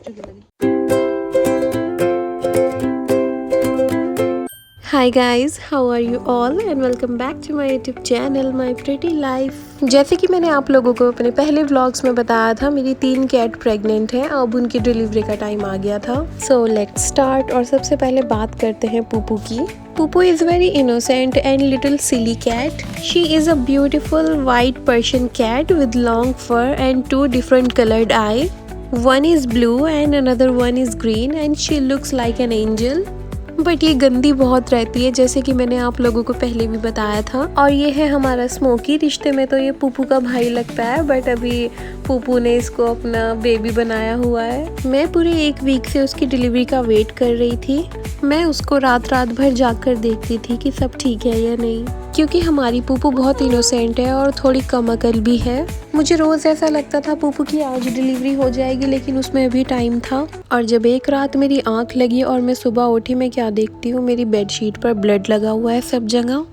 Hi guys, how are you all and welcome back to my YouTube channel My Pretty Life। जैसे कि मैंने आप लोगों को अपने पहले व्लॉग्स में बताया था, मेरी 3 कैट प्रेग्नेंट हैं। अब उनकी डिलीवरी का टाइम आ गया था। So let's start. और सबसे पहले बात करते हैं पुप्पू की। Pupu is very innocent and little silly cat. She is a beautiful white Persian cat with long fur and 2 different colored eyes. One is blue and another one is green and she looks like an angel. But ये गंदी बहुत रहती है, जैसे कि मैंने आप लोगों को पहले भी बताया था। और ये है हमारा स्मोकी। रिश्ते में तो ये पुप्पू का भाई लगता है, बट अभी पुप्पू ने इसको अपना बेबी बनाया हुआ है। मैं पूरे 1 वीक से उसकी डिलीवरी का वेट कर रही थी। मैं उसको रात भर जाकर देखती थी कि सब ठीक है या नहीं, क्योंकि हमारी पुप्पू बहुत इनोसेंट है और थोड़ी कम अकल भी है। मुझे रोज ऐसा लगता था पुप्पू की आज डिलीवरी हो जाएगी, लेकिन उसमें अभी टाइम था। और जब एक रात मेरी आंख लगी और मैं सुबह उठी, मैं क्या देखती हूँ, मेरी बेडशीट पर ब्लड लगा हुआ है सब जगह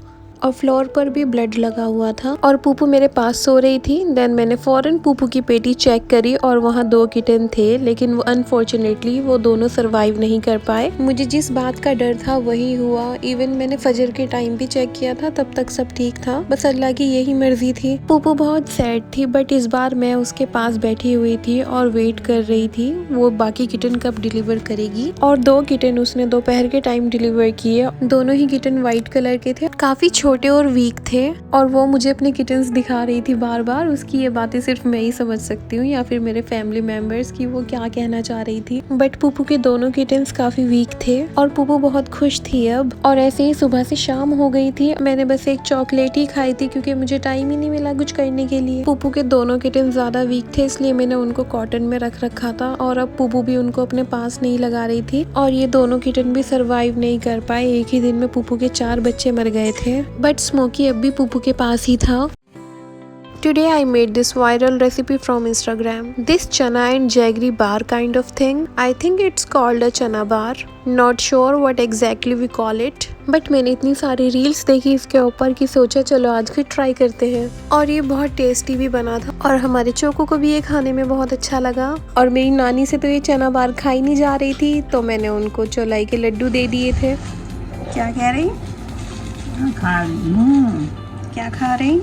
और फ्लोर पर भी ब्लड लगा हुआ था। और पुप्पू मेरे पास सो रही थी। देन मैंने फौरन पुप्पू की पेटी चेक करी और वहाँ 2 किटन थे, लेकिन वो अनफॉर्चुनेटली वो दोनों सरवाइव नहीं कर पाए। मुझे जिस बात का डर था वही हुआ। इवन मैंने फजर के टाइम भी चेक किया था, तब तक सब ठीक था। बस अल्लाह की यही मर्जी थी। पुप्पू बहुत सैड थी, बट इस बार मैं उसके पास बैठी हुई थी और वेट कर रही थी वो बाकी किटन कब डिलीवर करेगी। और 2 किटन उसने दोपहर के टाइम डिलीवर किए। दोनों ही किटन व्हाइट कलर के थे, काफी छोटे और वीक थे। और वो मुझे अपने किटन्स दिखा रही थी बार बार। उसकी ये बातें सिर्फ मैं ही समझ सकती हूँ, या फिर मेरे फैमिली मेंबर्स की वो क्या कहना चाह रही थी। बट पुप्पू के दोनों किटन्स काफी वीक थे और पुप्पू बहुत खुश थी अब। और ऐसे ही सुबह से शाम हो गई थी। मैंने बस एक चॉकलेट ही खाई थी, क्योंकि मुझे टाइम ही नहीं मिला कुछ करने के लिए। पुप्पू के दोनों किटन्स ज्यादा वीक थे, इसलिए मैंने उनको कॉटन में रख रखा था। और अब पुप्पू भी उनको अपने पास नहीं लगा रही थी। और ये दोनों किटन भी सरवाइव नहीं कर पाए। एक ही दिन में पुप्पू के 4 बच्चे मर गए थे। बट स्मोकी अब भी पुप्पू के पास ही था। Today I made this viral recipe from Instagram. This chana and jaggery bar kind of thing. I think it's called a chana bar. Not sure what exactly we call it. But मैंने इतनी सारी reels देखी इसके ऊपर कि सोचा चलो आज फिर ट्राई करते हैं। और ये बहुत टेस्टी भी बना था और हमारे चोको को भी ये खाने में बहुत अच्छा लगा। और मेरी नानी से तो ये चना बार खाई नहीं जा रही थी, तो मैंने उनको चौलाई के लड्डू दे दिए थे। क्या कह रही? खा रही हूँ। क्या खा रही?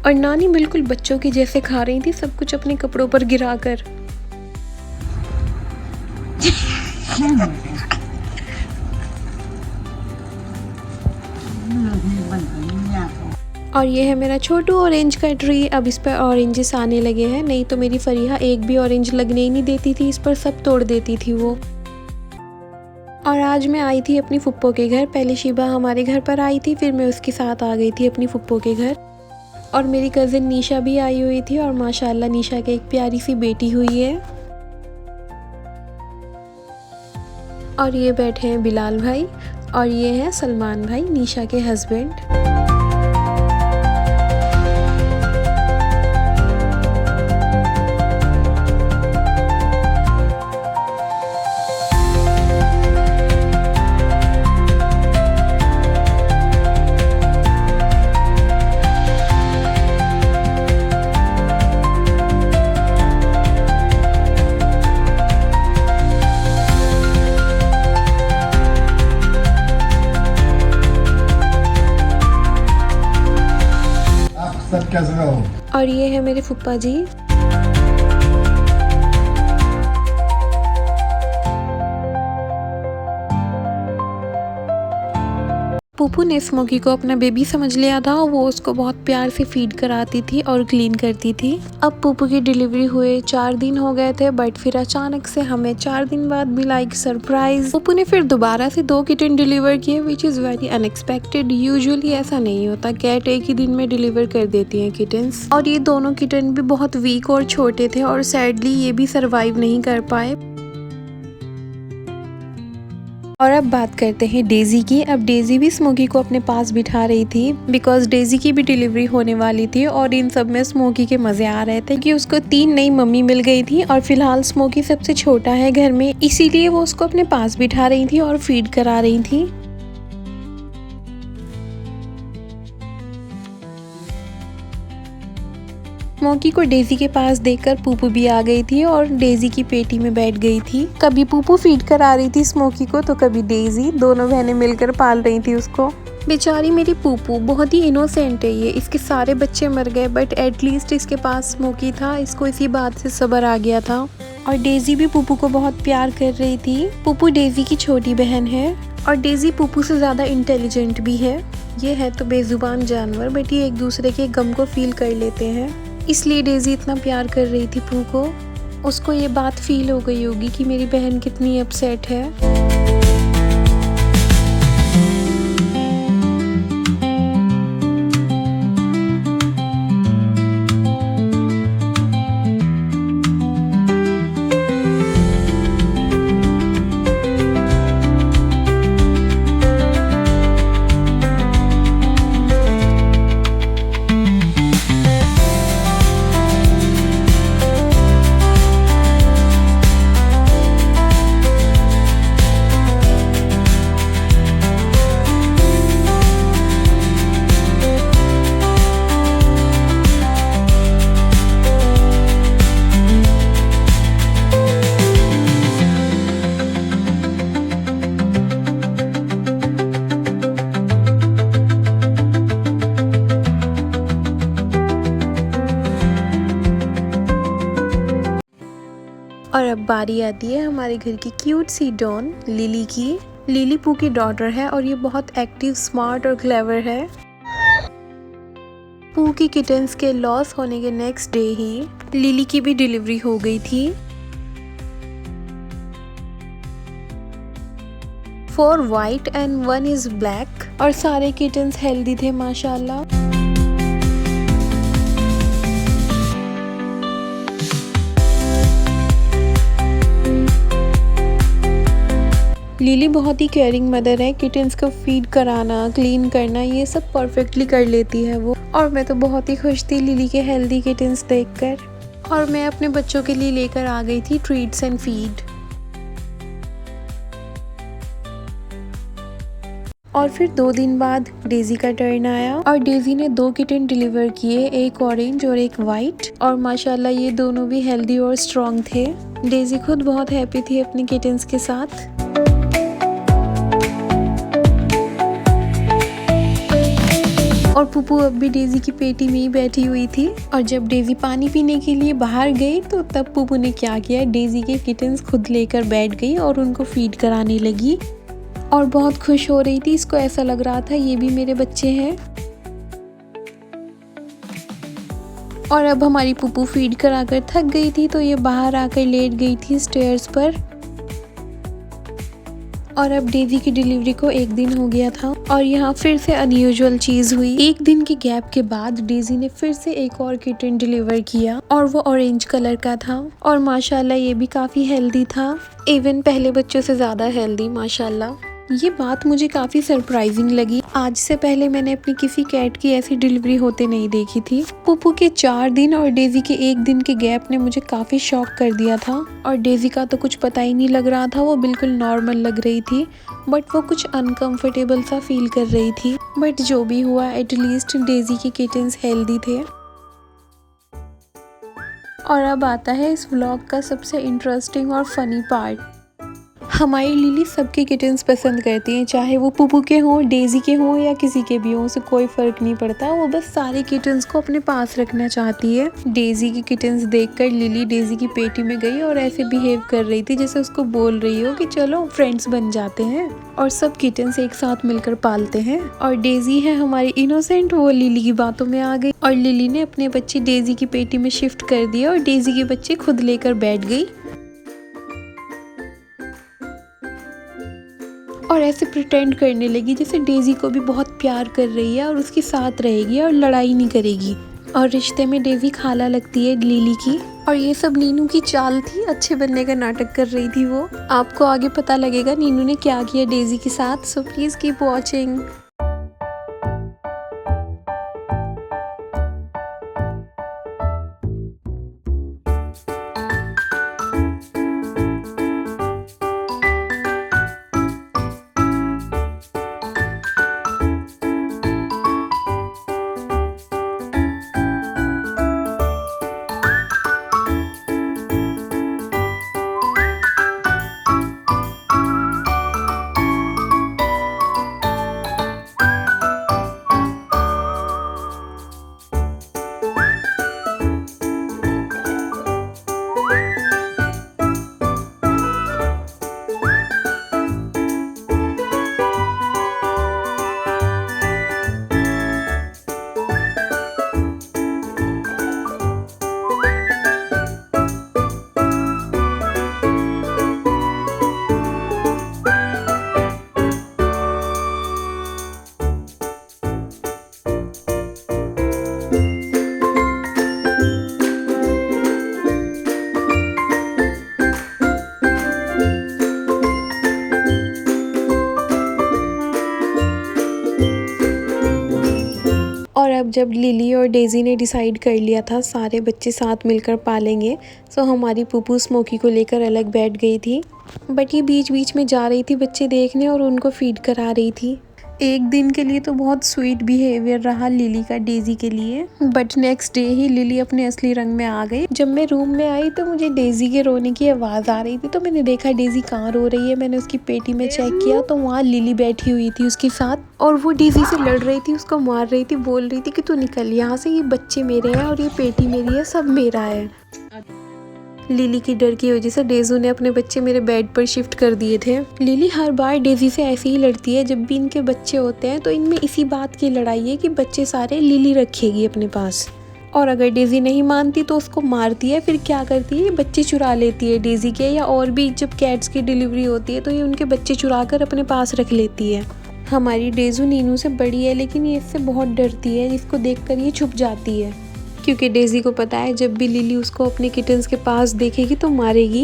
और नानी बिल्कुल बच्चों की जैसे खा रही थी, सब कुछ अपने कपड़ों पर गिराकर। और ये है मेरा छोटू ऑरेंज का ट्री। अब इस पर ऑरेंजेस आने लगे हैं, नहीं तो मेरी फरीहा एक भी ऑरेंज लगने ही नहीं देती थी, इस पर सब तोड़ देती थी वो। और आज मैं आई थी अपनी फुप्पो के घर। पहले शिबा हमारे घर पर आई थी, फिर मैं उसके साथ आ गई थी अपनी फुप्पो के घर। और मेरी कज़िन निशा भी आई हुई थी और माशाल्लाह निशा की एक प्यारी सी बेटी हुई है। और ये बैठे हैं बिलाल भाई और ये हैं सलमान भाई, निशा के हस्बैंड। और ये है मेरे फुप्पा जी। पुप्पू ने स्मोकी को अपना बेबी समझ लिया था। वो उसको बहुत प्यार से फीड कराती थी और क्लीन करती थी। अब पुप्पू की डिलीवरी हुए 4 दिन हो गए थे, बट फिर अचानक से हमें 4 दिन बाद मिला एक सरप्राइज। पुप्पू ने फिर दोबारा से 2 किटन डिलीवर किए, which is very unexpected. Usually ऐसा नहीं होता, कैट एक ही दिन में डिलीवर कर देती हैं किटन्स। और ये दोनों किटन भी बहुत वीक और छोटे थे और सैडली ये भी सरवाइव नहीं कर पाए। और अब बात करते हैं डेजी की। अब डेजी भी स्मोकी को अपने पास बिठा रही थी, बिकॉज डेजी की भी डिलीवरी होने वाली थी। और इन सब में स्मोकी के मजे आ रहे थे कि उसको 3 नई मम्मी मिल गई थी। और फिलहाल स्मोकी सबसे छोटा है घर में, इसीलिए वो उसको अपने पास बिठा रही थी और फीड करा रही थी। स्मोकी को डेजी के पास देखकर पूपू भी आ गई थी और डेजी की पेटी में बैठ गई थी। कभी पूपू फीड करा रही थी स्मोकी को तो कभी डेजी, दोनों बहनें मिलकर पाल रही थी उसको। बेचारी मेरी पूपू बहुत ही इनोसेंट है ये, इसके सारे बच्चे मर गए बट एटलीस्ट इसके पास स्मोकी था, इसको इसी बात से सब्र आ गया था। और डेजी भी पूपू को बहुत प्यार कर रही थी। पूपू डेजी की छोटी बहन है और डेजी पूपू से ज़्यादा इंटेलिजेंट भी है। ये है तो बेजुबान जानवर बट ये एक दूसरे के गम को फील कर लेते हैं, इसलिए डेजी इतना प्यार कर रही थी पू को। उसको ये बात फील हो गई होगी कि मेरी बहन कितनी अपसेट है। और अब बारी आती है हमारे घर की क्यूट सी डॉन लिली की। लिली पू की डॉटर है और ये बहुत एक्टिव, स्मार्ट और क्लेवर है। पू की किटन्स के लॉस होने के नेक्स्ट डे ही लिली की भी डिलीवरी हो गई थी। 4 वाइट एंड 1 इज ब्लैक और सारे किटन्स हेल्दी थे माशाल्लाह। लिली बहुत ही केयरिंग मदर है, किटन्स को फीड कराना, क्लीन करना ये सब परफेक्टली कर लेती है वो। और मैं तो बहुत ही खुश थी लिली के हेल्दी किटन्स देखकर। और मैं अपने बच्चों के लिए लेकर आ गई थी ट्रीट्स एंड फीड। और फिर 2 दिन बाद डेजी का टर्न आया और डेजी ने 2 किटन डिलीवर किए, एक ऑरेंज और एक वाइट। और माशाल्लाह ये दोनों भी हेल्दी और स्ट्रॉन्ग थे। डेजी खुद बहुत हैप्पी थी अपनी किटन्स के साथ। और पुप्पू अब भी डेजी की पेटी में ही बैठी हुई थी। और जब डेजी पानी पीने के लिए बाहर गई तो तब पुप्पू ने क्या किया, डेजी के किटन्स खुद लेकर बैठ गई और उनको फीड कराने लगी और बहुत खुश हो रही थी। इसको ऐसा लग रहा था ये भी मेरे बच्चे हैं। और अब हमारी पुप्पू फीड कराकर थक गई थी तो ये बाहर आकर लेट गई थी स्टेयर्स पर। और अब डेजी की डिलीवरी को 1 दिन हो गया था और यहाँ फिर से अनयूजुअल चीज हुई। 1 दिन के गैप के बाद डेजी ने फिर से एक और किटन डिलीवर किया और वो ऑरेंज कलर का था और माशाल्लाह ये भी काफी हेल्दी था, इवन पहले बच्चों से ज्यादा हेल्दी माशाल्लाह। ये बात मुझे काफी सरप्राइजिंग लगी। आज से पहले मैंने अपनी किसी कैट की ऐसी डिलीवरी होते नहीं देखी थी। पुप्पू के 4 दिन और डेजी के 1 दिन के गैप ने मुझे काफी शॉक कर दिया था। और डेजी का तो कुछ पता ही नहीं लग रहा था, वो बिल्कुल नॉर्मल लग रही थी बट वो कुछ अनकंफर्टेबल सा फील कर रही थी। बट जो भी हुआ एटलीस्ट डेजी के किटन्स हेल्दी थे। और अब आता है इस व्लॉग का सबसे इंटरेस्टिंग और फनी पार्ट। हमारी लिली सबके किटन्स पसंद करती हैं, चाहे वो पुप्पू के हों, डेजी के हों या किसी के भी हों, उसे कोई फ़र्क नहीं पड़ता। वो बस सारे किटन्स को अपने पास रखना चाहती है। डेजी की किटन्स देखकर लिली डेजी की पेटी में गई और ऐसे बिहेव कर रही थी जैसे उसको बोल रही हो कि चलो फ्रेंड्स बन जाते हैं और सब किटन्स एक साथ मिलकर पालते हैं। और डेजी है हमारी इनोसेंट, वो लिली की बातों में आ गई और लिली ने अपने बच्चे डेजी की पेटी में शिफ्ट कर दिए और डेजी के बच्चे खुद लेकर बैठ गई और ऐसे प्रिटेंड करने लगी जैसे डेजी को भी बहुत प्यार कर रही है और उसके साथ रहेगी और लड़ाई नहीं करेगी। और रिश्ते में डेजी खाला लगती है लिली की। और ये सब नीनू की चाल थी, अच्छे बनने का नाटक कर रही थी वो। आपको आगे पता लगेगा नीनू ने क्या किया डेजी के साथ, सो प्लीज कीप वॉचिंग। जब लिली और डेज़ी ने डिसाइड कर लिया था सारे बच्चे साथ मिलकर पालेंगे, तो हमारी पुप्पू स्मोकी को लेकर अलग बैठ गई थी। बट ये बीच बीच में जा रही थी बच्चे देखने और उनको फीड करा रही थी। एक दिन के लिए तो बहुत स्वीट बिहेवियर रहा लिली का डेज़ी के लिए, but next day he lily अपने असली रंग में आ गई। जब मैं रूम में आई तो मुझे डेज़ी के रोने की आवाज़ आ रही थी, तो मैंने देखा डेज़ी कहाँ रो रही है। मैंने उसकी पेटी में चेक किया तो वहाँ लिली बैठी हुई थी उसके साथ और वो डेज़ी से लड़ रही थी, उसको मार रही थी, बोल रही थी कि तू निकल यहाँ से, ये बच्चे मेरे हैं और ये पेटी मेरी है, सब मेरा है। लिली की डर की वजह से डेज़ू ने अपने बच्चे मेरे बेड पर शिफ्ट कर दिए थे। लिली हर बार डेज़ी से ऐसे ही लड़ती है जब भी इनके बच्चे होते हैं, तो इनमें इसी बात की लड़ाई है कि बच्चे सारे लिली रखेगी अपने पास, और अगर डेज़ी नहीं मानती तो उसको मारती है। फिर क्या करती है, बच्चे चुरा लेती है डेज़ी के, या और भी जब कैट्स की डिलीवरी होती है तो ये उनके बच्चे चुरा कर अपने पास रख लेती है। हमारी डेज़ू नीनू से बड़ी है लेकिन ये इससे बहुत डरती है, इसको देख कर ये छुप जाती है क्योंकि डेज़ी को पता है जब भी लिली उसको अपने किटन्स के पास देखेगी तो मारेगी।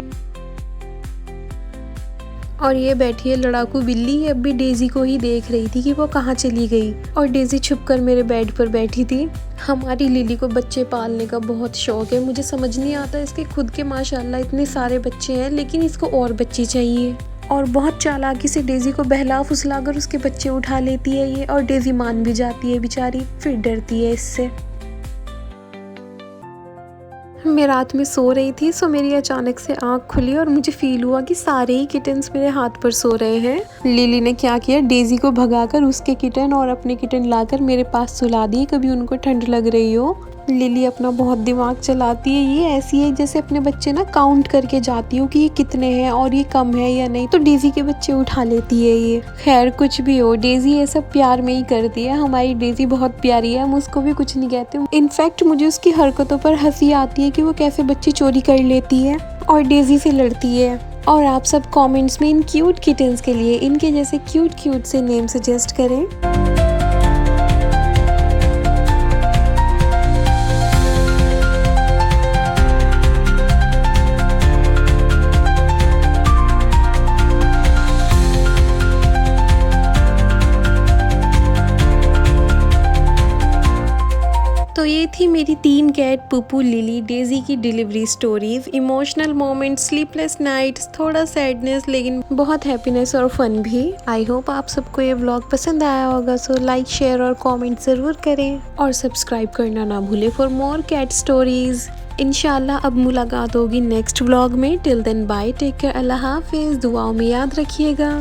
और ये बैठी है लड़ाकू बिल्ली, ये अब भी डेज़ी को ही देख रही थी कि वो कहाँ चली गई, और डेज़ी छुपकर मेरे बेड पर बैठी थी। हमारी लिली को बच्चे पालने का बहुत शौक है। मुझे समझ नहीं आता, इसके खुद के माशाल्लाह इतने सारे बच्चे हैं लेकिन इसको और बच्चे चाहिए, और बहुत चालाकी से डेज़ी को बहला फुसला कर उसके बच्चे उठा लेती है ये, और डेज़ी मान भी जाती है बेचारी, फिर डरती है इससे। मैं रात में सो रही थी, सो मेरी अचानक से आंख खुली और मुझे फील हुआ कि सारे ही किटन्स मेरे हाथ पर सो रहे हैं। लिली ने क्या किया, डेज़ी को भगाकर उसके किटन और अपने किटन लाकर मेरे पास सुला दिए, कभी उनको ठंड लग रही हो। लिली अपना बहुत दिमाग चलाती है, ये ऐसी है जैसे अपने बच्चे ना काउंट करके जाती हो कि ये कितने हैं और ये कम है या नहीं, तो डेज़ी के बच्चे उठा लेती है ये। खैर कुछ भी हो, डेज़ी ये सब प्यार में ही करती है। हमारी डेज़ी बहुत प्यारी है, हम उसको भी कुछ नहीं कहते। इनफैक्ट मुझे उसकी हरकतों पर हंसी आती है कि वो कैसे बच्चे चोरी कर लेती है और डेज़ी से लड़ती है। और आप सब कमेंट्स में इन क्यूट किटन्स के लिए इनके जैसे क्यूट से नेम सजेस्ट करें। तो ये थी मेरी 3 कैट पुप्पू, लिली, डेज़ी की delivery stories, emotional moments, sleepless nights, थोड़ा सैडनेस लेकिन बहुत हैप्पीनेस और फन भी। आई होप आप सबको ये व्लॉग पसंद आया होगा, सो लाइक शेयर और कमेंट ज़रूर करें और सब्सक्राइब करना ना भूलें फॉर मोर कैट स्टोरीज। इंशाल्लाह अब मुलाकात होगी नेक्स्ट व्लॉग में। Till then bye, take care, अल्लाह हाफिज़, दुआओं में याद रखिएगा।